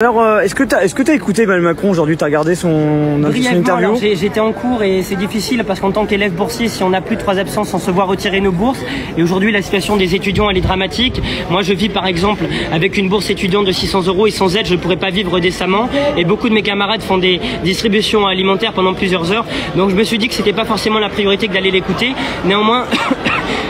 Alors, est-ce que t'as écouté Emmanuel Macron aujourd'hui? T'as regardé son interview? J'étais en cours et c'est difficile parce qu'en tant qu'élève boursier, si on n'a plus de 3 absences, on se voit retirer nos bourses. Et aujourd'hui, la situation des étudiants, elle est dramatique. Moi, je vis par exemple avec une bourse étudiante de 600 € et sans aide, je ne pourrais pas vivre décemment. Et beaucoup de mes camarades font des distributions alimentaires pendant plusieurs heures. Donc, je me suis dit que c'était pas forcément la priorité que d'aller l'écouter. Néanmoins,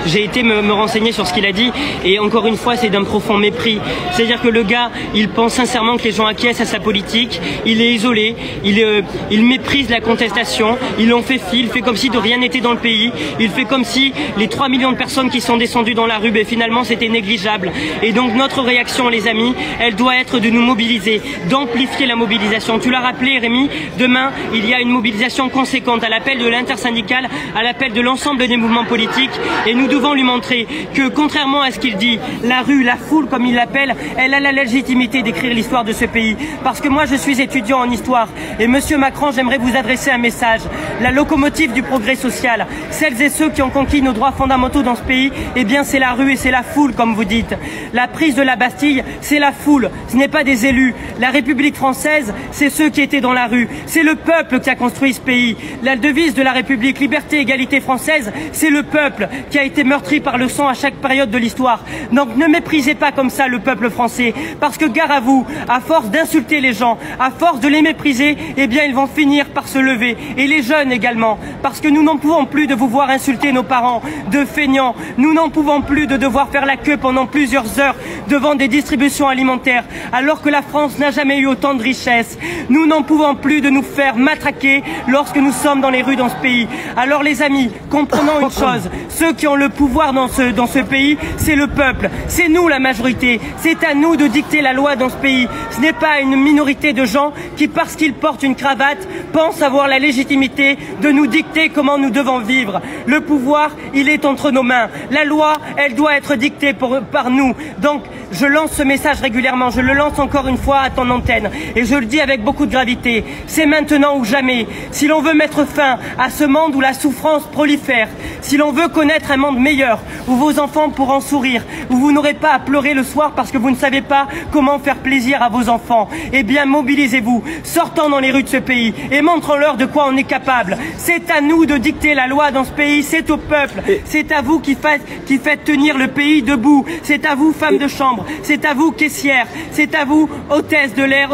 j'ai été me renseigner sur ce qu'il a dit et encore une fois, c'est d'un profond mépris. C'est-à-dire que le gars, il pense sincèrement que les gens acquiescent à sa politique, il est isolé, il méprise la contestation, il en fait fi, il fait comme si de rien n'était dans le pays, il fait comme si les 3 millions de personnes qui sont descendues dans la rue, ben finalement c'était négligeable. Et donc notre réaction, les amis, elle doit être de nous mobiliser, d'amplifier la mobilisation. Tu l'as rappelé, Rémi, demain, il y a une mobilisation conséquente à l'appel de l'intersyndicale, à l'appel de l'ensemble des mouvements politiques et nous devons lui montrer que contrairement à ce qu'il dit, la rue, la foule comme il l'appelle, elle a la légitimité d'écrire l'histoire de ce pays. Parce que moi je suis étudiant en histoire et Monsieur Macron, j'aimerais vous adresser un message. La locomotive du progrès social, celles et ceux qui ont conquis nos droits fondamentaux dans ce pays, eh bien c'est la rue et c'est la foule comme vous dites. La prise de la Bastille, c'est la foule, ce n'est pas des élus. La République française, c'est ceux qui étaient dans la rue. C'est le peuple qui a construit ce pays. La devise de la République, liberté, égalité française, c'est le peuple qui a été meurtri par le sang à chaque période de l'histoire. Donc ne méprisez pas comme ça le peuple français, parce que gare à vous, à force d'insulter les gens, à force de les mépriser, eh bien ils vont finir par se lever. Et les jeunes également, parce que nous n'en pouvons plus de vous voir insulter nos parents, de feignants. Nous n'en pouvons plus de devoir faire la queue pendant plusieurs heures devant des distributions alimentaires, alors que la France n'a jamais eu autant de richesses. Nous n'en pouvons plus de nous faire matraquer lorsque nous sommes dans les rues dans ce pays. Alors les amis, comprenons une chose, ceux qui ont le pouvoir dans ce pays, c'est le peuple, c'est nous la majorité, c'est à nous de dicter la loi dans ce pays. Ce n'est pas une minorité de gens qui, parce qu'ils portent une cravate, pensent avoir la légitimité de nous dicter comment nous devons vivre. Le pouvoir, il est entre nos mains. La loi, elle doit être dictée par nous. Donc, je lance ce message régulièrement, je le lance encore une fois à ton antenne et je le dis avec beaucoup de gravité. C'est maintenant ou jamais. Si l'on veut mettre fin à ce monde où la souffrance prolifère, si l'on veut connaître un monde meilleur, où vos enfants pourront sourire, où vous n'aurez pas à pleurer le soir parce que vous ne savez pas comment faire plaisir à vos enfants, eh bien mobilisez-vous, sortons dans les rues de ce pays et montrons-leur de quoi on est capable. C'est à nous de dicter la loi dans ce pays, c'est au peuple, c'est à vous qui faites tenir le pays debout, c'est à vous femmes de chambre, c'est à vous caissières, c'est à vous hôtesses de l'air,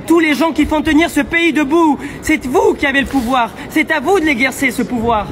tous les gens qui font tenir ce pays debout. C'est vous qui avez le pouvoir, c'est à vous de l'exercer ce pouvoir.